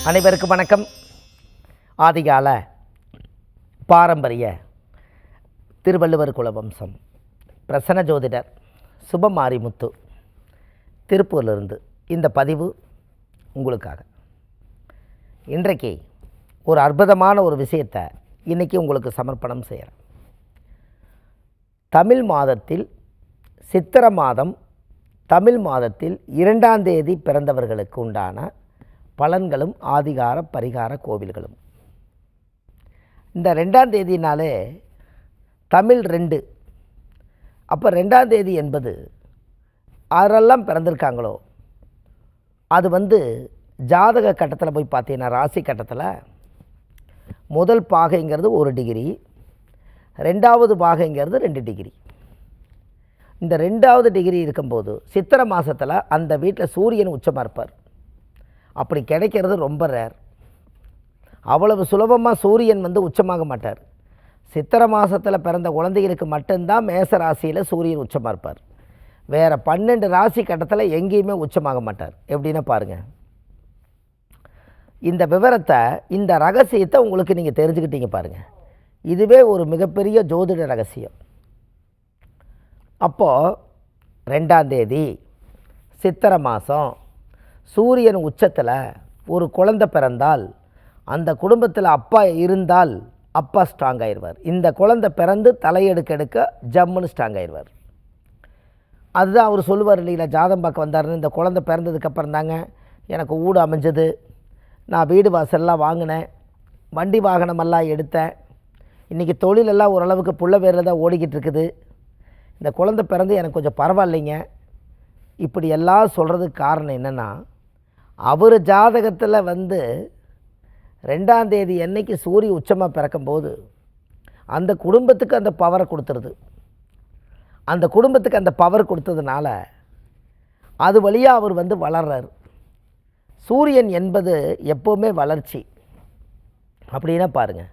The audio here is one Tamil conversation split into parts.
அனைவருக்கும் வணக்கம். ஆதிகால பாரம்பரிய திருவள்ளுவர் குலவம்சம் பிரசன்ன ஜோதிடர் சுபமாரிமுத்து திருப்பூரிலிருந்து இந்த பதிவு உங்களுக்காக. இன்றைக்கு ஒரு அற்புதமான ஒரு விஷயத்தை இன்றைக்கி உங்களுக்கு சமர்ப்பணம் செய்கிறேன். தமிழ் மாதத்தில் சித்திரை மாதம் தமிழ் மாதத்தில் 2ஆம் தேதி பிறந்தவர்களுக்கு உண்டான பலன்களும் ஆதிகார பரிகார கோவில்களும். இந்த 2ஆம் தேதினாலே தமிழ் 2. அப்போ 2ஆம் தேதி என்பது யாரெல்லாம் பிறந்திருக்காங்களோ அது ஜாதக கட்டத்தில் போய் பார்த்தீங்கன்னா ராசி கட்டத்தில் முதல் பாகைங்கிறது 1 டிகிரி, 2ஆவது பாகைங்கிறது 2 டிகிரி. இந்த 2ஆவது டிகிரி இருக்கும்போது சித்திரை மாதத்தில் அந்த வீட்டில் சூரியன் உச்சமாக இருப்பார். அப்படி கிடைக்கிறது ரொம்ப ரேர். அவ்வளவு சுலபமாக சூரியன் உச்சமாக மாட்டார். சித்திரை மாதத்தில் பிறந்த குழந்தைகளுக்கு மட்டும்தான் மேச ராசியில் சூரியன் உச்சமாக இருப்பார். வேறு 12 ராசி கட்டத்தில் எங்கேயுமே உச்சமாக மாட்டார். எப்படின்னா பாருங்கள், இந்த விவரத்தை, இந்த ரகசியத்தை உங்களுக்கு நீங்கள் தெரிஞ்சுக்கிட்டீங்க பாருங்கள். இதுவே ஒரு மிகப்பெரிய ஜோதிட ரகசியம். அப்போது 2ஆம் தேதி சித்திரை மாதம் சூரியன் உச்சத்தில் ஒரு குழந்தை பிறந்தால் அந்த குடும்பத்தில் அப்பா இருந்தால் அப்பா ஸ்ட்ராங் ஆயிடுவார். இந்த குழந்தை பிறந்து தலையெடுக்க ஜம்முன்னு ஸ்ட்ராங் ஆயிடுவார். அதுதான் அவர் சொல்லுவார் இல்லைங்களா, ஜாதம் பார்க்க வந்தாருன்னு. இந்த குழந்தை பிறந்ததுக்கப்புறம் தாங்க எனக்கு வீடு அமைஞ்சது, நான் வீடு வாசல்லாம் வாங்கினேன், வண்டி வாகனமெல்லாம் எடுத்தேன், இன்றைக்கி தொழிலெல்லாம் ஓரளவுக்கு புள்ள பேரில் தான் ஓடிக்கிட்டு இருக்குது, இந்த குழந்தை பிறந்து எனக்கு கொஞ்சம் பரவாயில்லைங்க. இப்படி எல்லாம் சொல்கிறதுக்கு காரணம் என்னென்னா, அவர் ஜாதகத்தில் 2ஆம் தேதி அன்னைக்கு சூரிய உச்சமாக பிறக்கும்போது அந்த குடும்பத்துக்கு அந்த பவரை கொடுத்துருது. அந்த குடும்பத்துக்கு அந்த பவர் கொடுத்ததுனால அது வழியாக அவர் வளர்றார். சூரியன் என்பது எப்போவுமே வளர்ச்சி. அப்படின்னா பாருங்கள்,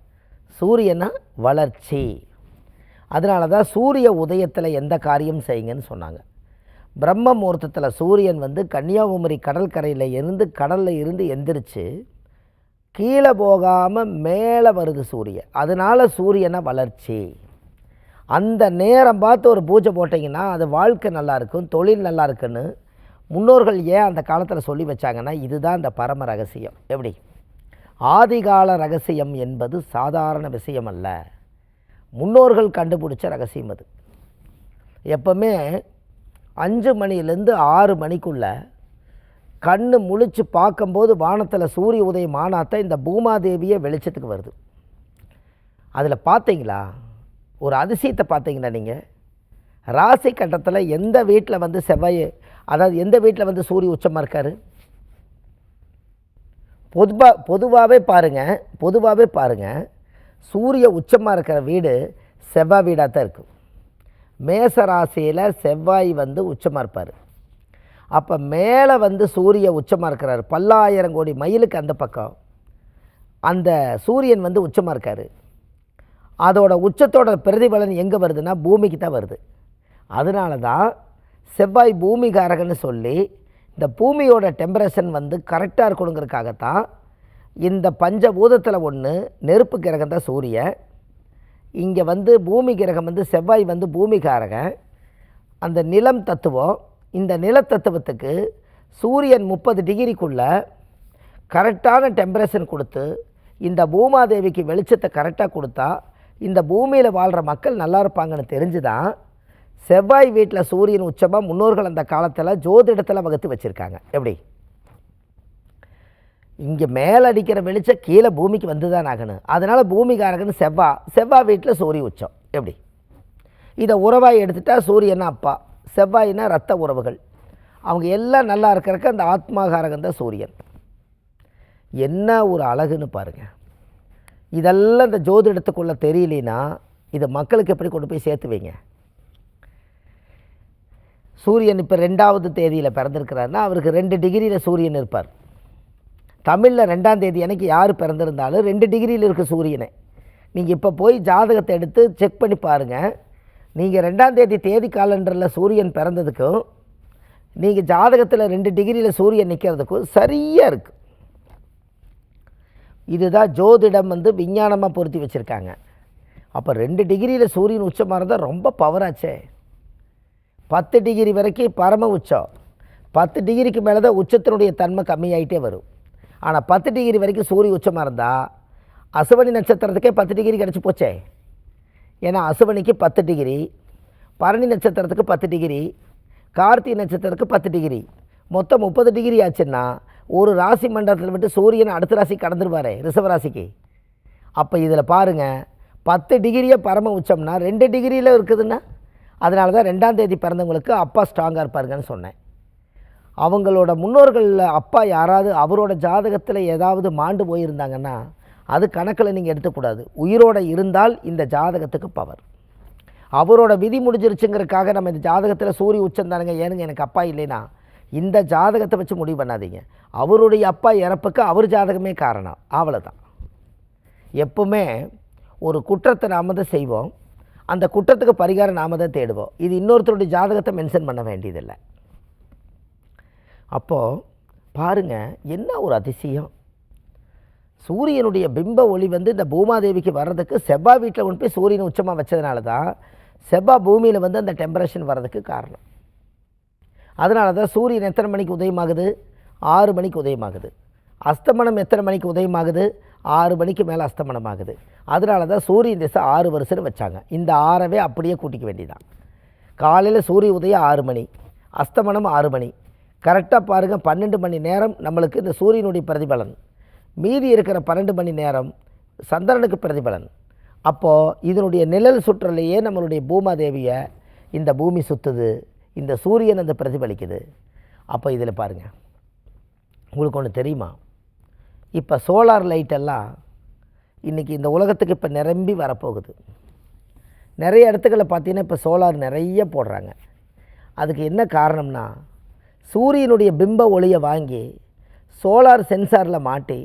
சூரியனா வளர்ச்சி. அதனால தான் சூரிய உதயத்தில் எந்த காரியம் செய்யுங்கன்னு சொன்னாங்க. பிரம்ம முகூர்த்தத்தில் சூரியன் கன்னியாகுமரி கடற்கரையில் இருந்து கடலில் இருந்து எந்திரிச்சு கீழே போகாமல் மேலே வருது சூரியன். அதனால் சூரியனை வளர்ச்சி. அந்த நேரம் பார்த்து ஒரு பூஜை போட்டிங்கன்னா அது வாழ்க்கை நல்லாயிருக்கும், தொழில் நல்லா இருக்குன்னு முன்னோர்கள் ஏன் அந்த காலத்தில் சொல்லி வச்சாங்கன்னா, இதுதான் இந்த பரம ரகசியம். எப்படி ஆதிகால ரகசியம் என்பது சாதாரண விஷயம் அல்ல, முன்னோர்கள் கண்டுபிடிச்ச ரகசியம். அது எப்போவுமே 5 மணிலேருந்து 6 மணிக்குள்ளே கண்ணு முழிச்சு பார்க்கும்போது வானத்தில் சூரிய உதயம் ஆனாத்தான் இந்த பூமாதேவியே வெளிச்சத்துக்கு வருது. அதில் பார்த்தீங்களா ஒரு அதிசயத்தை பார்த்தீங்கன்னா, நீங்கள் ராசி கட்டத்தில் எந்த வீட்டில் செவ்வாய், அதாவது எந்த வீட்டில் சூரிய உச்சமாக இருக்கார்? பொதுவாகவே பாருங்கள், சூரிய உச்சமாக இருக்கிற வீடு செவ்வாய் வீடாக தான் இருக்கும். மேச ராசியில் செவ்வாய் உச்சமாக இருப்பார். அப்போ மேலே சூரிய உச்சமாக இருக்கிறார். பல்லாயிரம் கோடி மைலுக்கு அந்த பக்கம் அந்த சூரியன் உச்சமாக இருக்கார். அதோட உச்சத்தோட பிரதிபலன் எங்கே வருதுன்னா பூமிக்கு தான் வருது. அதனால தான் செவ்வாய் பூமிகாரகன்னு சொல்லி இந்த பூமியோட டெம்பரேச்சர் கரெக்டாக இருக்கணுங்கிறதுக்காகத்தான் இந்த பஞ்சபூதத்தில் ஒன்று நெருப்பு கிரகம் தான் சூரியன். இங்கே பூமி கிரகம் செவ்வாய் பூமிகாரகன். அந்த நிலம் தத்துவம், இந்த நிலத்தத்துவத்துக்கு சூரியன் 30 டிகிரிக்குள்ளே கரெக்டான டெம்பரேச்சர் கொடுத்து இந்த பூமாதேவிக்கு வெளிச்சத்தை கரெக்டாக கொடுத்தா இந்த பூமியில் வாழ்கிற மக்கள் நல்லா இருப்பாங்கன்னு தெரிஞ்சு தான் செவ்வாய் வீட்டில் சூரியன் உச்சமாக முன்னோர்கள் அந்த காலத்தில் ஜோதிடத்தில் வகுத்து வச்சுருக்காங்க. எப்படி இங்கே மேலே அடிக்கிற வெளிச்சம் கீழே பூமிக்கு தான் ஆகணும். அதனால் பூமிகாரகன்னு செவ்வாய் வீட்டில் சூரிய உச்சம். எப்படி இதை உறவாய் எடுத்துட்டால் சூரியனா அப்பா, செவ்வாயினா ரத்த உறவுகள், அவங்க எல்லாம் நல்லா இருக்கிறக்க அந்த ஆத்மாகாரகன் தான் சூரியன். என்ன ஒரு அழகுன்னு பாருங்கள். இதெல்லாம் இந்த ஜோதிடத்துக்குள்ளே தெரியலனா இதை மக்களுக்கு எப்படி கொண்டு போய் சேர்த்துவீங்க? சூரியன் இப்போ 2ஆவது தேதியில் பிறந்திருக்கிறாருன்னா அவருக்கு 2 டிகிரியில் சூரியன் இருப்பார். தமிழில் 2ஆம் தேதி அன்றைக்கி யார் பிறந்திருந்தாலும் 2 டிகிரியில் இருக்குது சூரியனை. நீங்கள் இப்போ போய் ஜாதகத்தை எடுத்து செக் பண்ணி பாருங்கள். நீங்கள் 2ஆம் தேதி தேதி காலண்டரில் சூரியன் பிறந்ததுக்கும் நீங்கள் ஜாதகத்தில் 2 டிகிரியில் சூரியன் நிற்கிறதுக்கும் சரியாக இருக்குது. இதுதான் ஜோதிடம் வந்து விஞ்ஞானமாக பொருத்தி வச்சுருக்காங்க. அப்போ 2 டிகிரியில் சூரியன் உச்சமாக இருந்தால் ரொம்ப பவராச்சே. 10 டிகிரி வரைக்கும் பரம உச்சம். 10 டிகிரிக்கு மேலே தான் உச்சத்தினுடைய தன்மை கம்மியாயிட்டே வரும். ஆனால் 10 டிகிரி வரைக்கும் சூரிய உச்சமாக இருந்தால் அசுவனி நட்சத்திரத்துக்கே 10 டிகிரி கிடச்சி போச்சே. ஏன்னா அசுவனிக்கு 10 டிகிரி, பரணி நட்சத்திரத்துக்கு 10 டிகிரி, கார்த்திகை நட்சத்திரத்துக்கு 10 டிகிரி, மொத்தம் 30 டிகிரி ஆச்சுன்னா ஒரு ராசி மண்டலத்தில் விட்டு சூரியன் அடுத்த ராசி கடந்துருவாரே, ரிஷப ராசிக்கு. அப்போ இதில் பாருங்கள், 10 டிகிரியே பரம உச்சம்னா 2 டிகிரியில் இருக்குதுன்னா, அதனால தான் 2ஆம் தேதி பிறந்தவங்களுக்கு அப்பா ஸ்ட்ராங்காக இருப்பாருங்கன்னு சொன்னேன். அவங்களோட முன்னோர்களில் அப்பா யாராவது அவரோட ஜாதகத்தில் ஏதாவது மாண்டு போயிருந்தாங்கன்னா அது கணக்கில் நீங்கள் எடுத்துக்கூடாது. உயிரோடு இருந்தால் இந்த ஜாதகத்துக்கு பவர். அவரோட விதி முடிஞ்சிருச்சுங்கிறதுக்காக நம்ம இந்த ஜாதகத்தில் சூரிய உச்சம் தானுங்க, ஏனுங்க எனக்கு அப்பா இல்லைன்னா இந்த ஜாதகத்தை வச்சு முடிவு பண்ணாதீங்க. அவருடைய அப்பா இறப்புக்கு அவர் ஜாதகமே காரணம், அவ்வளோதான். எப்பவுமே ஒரு குற்றத்தை நாம் தான் செய்வோம், அந்த குற்றத்துக்கு பரிகாரம் நாம் தான் தேடுவோம். இது இன்னொருத்தருடைய ஜாதகத்தை மென்ஷன் பண்ண வேண்டியதில்லை. அப்போது பாருங்கள், என்ன ஒரு அதிசயம். சூரியனுடைய பிம்ப ஒளி வந்து இந்த பூமாதேவிக்கு வர்றதுக்கு செவ்வாய் வீட்டில் கொண்டு போய் சூரியனை உச்சமாக வச்சதுனால தான் செவ்வாய் பூமியில் வந்து அந்த டெம்பரேச்சர் வர்றதுக்கு காரணம். அதனால தான் சூரியன் எத்தனை மணிக்கு உதயமாகுது? 6 மணிக்கு உதயமாகுது. அஸ்தமனம் எத்தனை மணிக்கு உதயமாகுது? 6 மணிக்கு மேலே அஸ்தமனம் ஆகுது. அதனால தான் சூரியன் திசை 6 வருஷம்னு வச்சாங்க. இந்த 6வே அப்படியே கூட்டிக்க வேண்டியதான். காலையில் சூரிய உதயம் 6 மணி, அஸ்தமனம் 6 மணி. கரெக்டாக பாருங்கள், 12 மணி நேரம் நம்மளுக்கு இந்த சூரியனுடைய பிரதிபலன். மீதி இருக்கிற 12 மணி நேரம் சந்திரனுக்கு பிரதிபலன். அப்போது இதனுடைய நிழல் சுற்றலையே நம்மளுடைய பூமாதேவியை இந்த பூமி சுற்றுது, இந்த சூரியன் அந்த பிரதிபலிக்குது. அப்போ இதில் பாருங்கள், உங்களுக்கு ஒன்று தெரியுமா? இப்போ சோலார் லைட்டெல்லாம் இன்றைக்கி இந்த உலகத்துக்கு இப்போ நிரம்பி வரப்போகுது. நிறைய இடத்துக்களில் பார்த்தீங்கன்னா இப்போ சோலார் நிறைய போடுறாங்க. அதுக்கு என்ன காரணம்னா, சூரியனுடைய பிம்ப ஒளியை வாங்கி சோலார் சென்சாரில் மாட்டி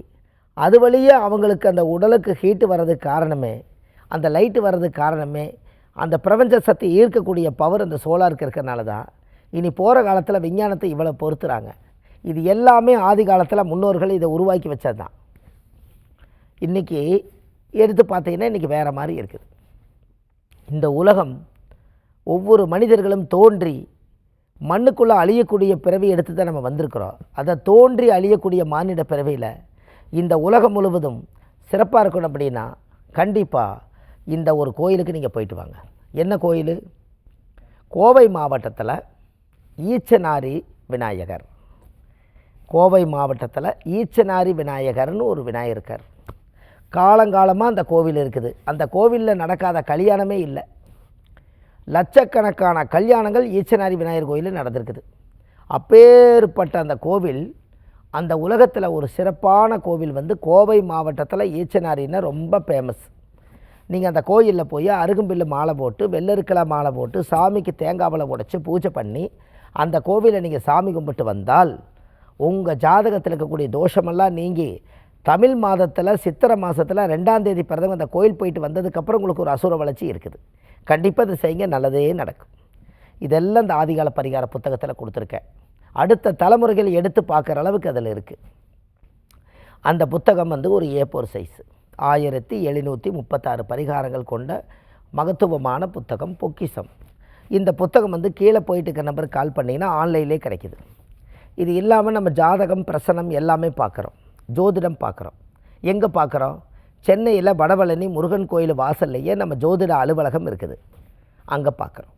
அது வழியாக அவங்களுக்கு அந்த உடலுக்கு ஹீட்டு வர்றதுக்கு காரணமே, அந்த லைட்டு வர்றதுக்கு காரணமே அந்த பிரபஞ்ச சக்தி ஈர்க்கக்கூடிய பவர் அந்த சோலாருக்கு இருக்கிறனால தான் இனி போகிற காலத்தில் விஞ்ஞானத்தை இவ்வளோ பொறுத்துறாங்க. இது எல்லாமே ஆதி காலத்தில் முன்னோர்கள் இதை உருவாக்கி வச்சது தான். இன்றைக்கி எடுத்து பார்த்தீங்கன்னா இன்றைக்கி வேறு மாதிரி இருக்குது. இந்த உலகம் ஒவ்வொரு மனிதர்களும் தோன்றி மண்ணுக்குள்ளே அழியக்கூடிய பிறவி எடுத்து தான் நம்ம வந்திருக்கிறோம். அதை தோன்றி அழியக்கூடிய மானிட பிறவியில் இந்த உலகம் முழுவதும் சிறப்பாக இருக்கணும் அப்படின்னா கண்டிப்பாக இந்த ஒரு கோயிலுக்கு நீங்கள் போயிட்டு வாங்க. என்ன கோயில்? கோவை மாவட்டத்தில் ஈச்சனாரி விநாயகர். கோவை மாவட்டத்தில் ஈச்சனாரி விநாயகர்னு ஒரு விநாயகர் இருக்கார். காலங்காலமாக அந்த கோவில் இருக்குது. அந்த கோவிலில் நடக்காத கல்யாணமே இல்லை. லட்சக்கணக்கான கல்யாணங்கள் ஈச்சனாரி விநாயகர் கோயிலில் நடந்திருக்குது. அப்பேற்பட்ட அந்த கோவில், அந்த உலகத்தில் ஒரு சிறப்பான கோவில் வந்து கோவை மாவட்டத்தில் ஈச்சனாரின்னா ரொம்ப ஃபேமஸ். நீங்கள் அந்த கோயிலில் போய் அருகம்பில்லு மாலை போட்டு, வெள்ளரிக்கலை மாலை போட்டு, சாமிக்கு தேங்காவளை உடைச்சி பூஜை பண்ணி அந்த கோவிலை நீங்கள் சாமி கும்பிட்டு வந்தால் உங்கள் ஜாதகத்தில் இருக்கக்கூடிய தோஷமெல்லாம் நீங்கி தமிழ் மாதத்தில் சித்திரை மாதத்தில் 2ஆம் தேதி பிறந்தவங்க அந்த கோயில் போயிட்டு வந்ததுக்கப்புறம் உங்களுக்கு ஒரு அசுர வளர்ச்சி இருக்குது. கண்டிப்பாக இது செய்யுங்க, நல்லதே நடக்கும். இதெல்லாம் இந்த ஆதிகால பரிகார புத்தகத்தில் கொடுத்துருக்கேன். அடுத்த தலைமுறைகள் எடுத்து பார்க்குற அளவுக்கு அதில் இருக்குது. அந்த புத்தகம் வந்து ஒரு A4 சைஸ், 1736 பரிகாரங்கள் கொண்ட மகத்துவமான புத்தகம், பொக்கிஷம். இந்த புத்தகம் வந்து கீழே போயிட்டு இருக்க நம்பருக்கு கால் பண்ணிங்கன்னா ஆன்லைன்லேயே கிடைக்கிது. இது இல்லாமல் நம்ம ஜாதகம், பிரசனம் எல்லாமே பார்க்குறோம், ஜோதிடம் பார்க்குறோம். எங்கே பார்க்குறோம்? சென்னையில் வடபழனி முருகன் கோயில் வாசல்லையே நம்ம ஜோதிட அலுவலகம் இருக்குது, அங்கே பார்க்குறோம்.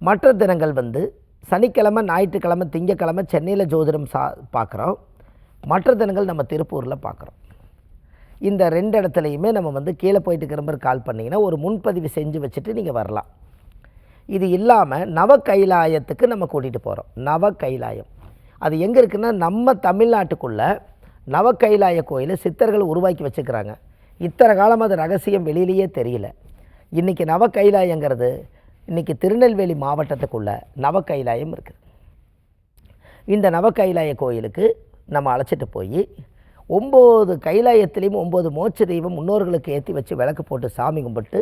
மற்ற தினங்கள் வந்து சனிக்கிழமை, ஞாயிற்றுக்கிழமை, திங்கக்கிழமை சென்னையில் ஜோதிடம் பார்க்குறோம். மற்ற தினங்கள் நம்ம திருப்பூரில் பார்க்குறோம். இந்த 2 இடத்துலையுமே நம்ம வந்து கீழே போயிட்டு இருக்கிற கால் பண்ணிங்கன்னா ஒரு முன்பதிவு செஞ்சு வச்சுட்டு நீங்கள் வரலாம். இது இல்லாமல் நவ கைலாயத்துக்கு நம்ம கூட்டிகிட்டு போகிறோம். நவ கைலாயம் அது எங்கே இருக்குன்னா, நம்ம தமிழ்நாட்டுக்குள்ளே நவ கைலாய கோயில் சித்தர்கள் உருவாக்கி வச்சுக்கிறாங்க. இத்தனை காலம் அது ரகசியம் வெளியிலேயே தெரியல. இன்றைக்கி நவ கைலாயங்கிறது இன்றைக்கி திருநெல்வேலி மாவட்டத்துக்குள்ளே நவ கைலாயம் இருக்குது. இந்த நவ கைலாய கோயிலுக்கு நம்ம அழைச்சிட்டு போய் 9 கைலாயத்திலையும் 9 மோட்ச தெய்வம் முன்னோர்களுக்கு ஏற்றி வச்சு விளக்கு போட்டு சாமி கும்பிட்டு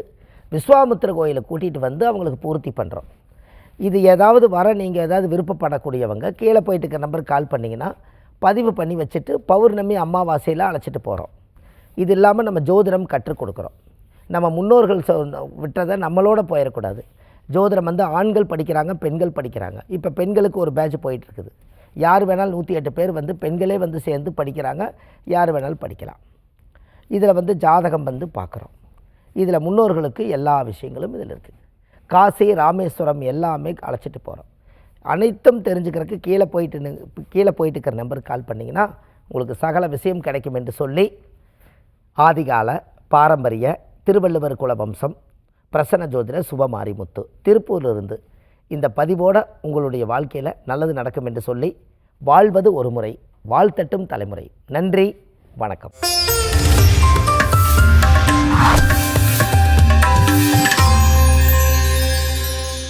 விஸ்வாமித்திர கோயிலை கூட்டிகிட்டு வந்து அவங்களுக்கு பூர்த்தி பண்ணுறோம். இது ஏதாவது நீங்கள் ஏதாவது விருப்பப்படக்கூடியவங்க கீழே போயிட்டு இருக்க நம்பருக்கு கால் பண்ணிங்கன்னா பதிவு பண்ணி வச்சுட்டு பௌர்ணமி அமாவாசையில் அழைச்சிட்டு போகிறோம். இது இல்லாமல் நம்ம ஜோதிடம் கற்றுக் கொடுக்குறோம். நம்ம முன்னோர்கள் விட்டதை நம்மளோட போயிடக்கூடாது. ஜோதிடம் வந்து ஆண்கள் படிக்கிறாங்க, பெண்கள் படிக்கிறாங்க. இப்போ பெண்களுக்கு ஒரு பேட்ச் போயிட்டுருக்குது. யார் வேணாலும் 108 பேர் வந்து பெண்களே வந்து சேர்ந்து படிக்கிறாங்க. யார் வேணாலும் படிக்கலாம். இதில் வந்து ஜாதகம் வந்து பார்க்குறோம். இதில் முன்னோர்களுக்கு எல்லா விஷயங்களும் இதில் இருக்குது. காசி, ராமேஸ்வரம் எல்லாமே அழைச்சிட்டு போகிறோம். அனைத்தும் தெரிஞ்சுக்கிறதுக்கு கீழே போயிட்டு இருக்கிற நம்பருக்கு கால் பண்ணிங்கன்னா உங்களுக்கு சகல விஷயம் கிடைக்கும் என்று சொல்லி, ஆதிகால பாரம்பரிய திருவள்ளுவர் குல வம்சம் பிரசன்ன ஜோதிடர் சுபமாரிமுத்து திருப்பூரிலிருந்து இந்த பதிவோடு உங்களுடைய வாழ்க்கையில் நல்லது நடக்கும் என்று சொல்லி, வாழ்வது ஒரு முறை, வாழ்த்தட்டும் தலைமுறை. நன்றி, வணக்கம்.